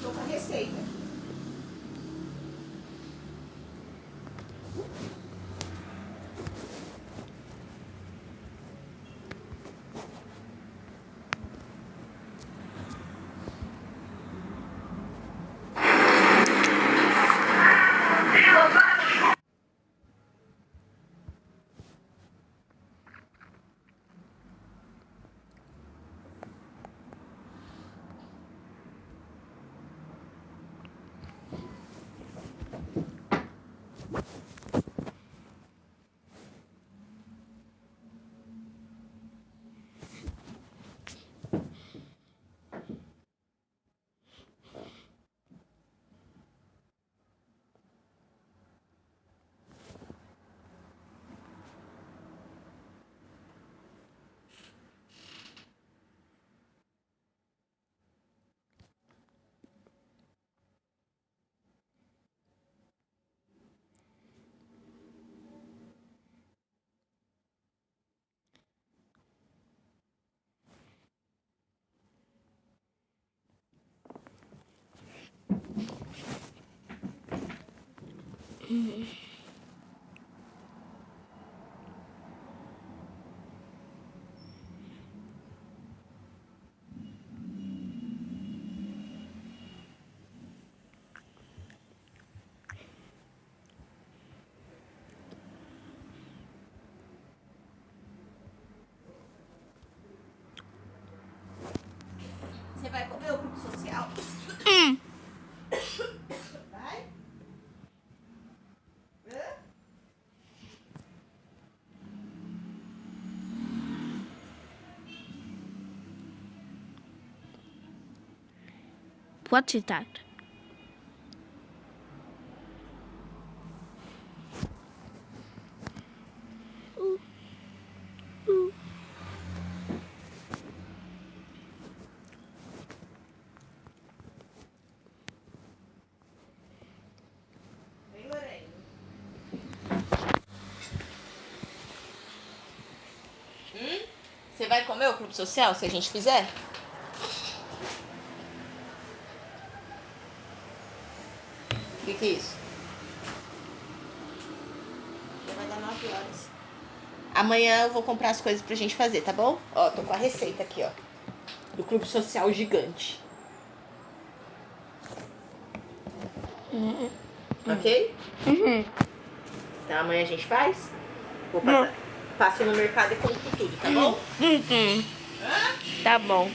Estou com a receita. Você vai comer o grupo social? Vai? Hã? What is that? Vem, Lorena. Você vai comer o clube social se a gente fizer? O que é isso? Já vai dar 9 horas. Amanhã eu vou comprar as coisas pra gente fazer, tá bom? Ó, tô com a receita aqui, ó. Do clube social gigante. Ok? Então amanhã a gente faz? Vou passar. Passo no mercado e compro tudo, tá bom? Tá bom.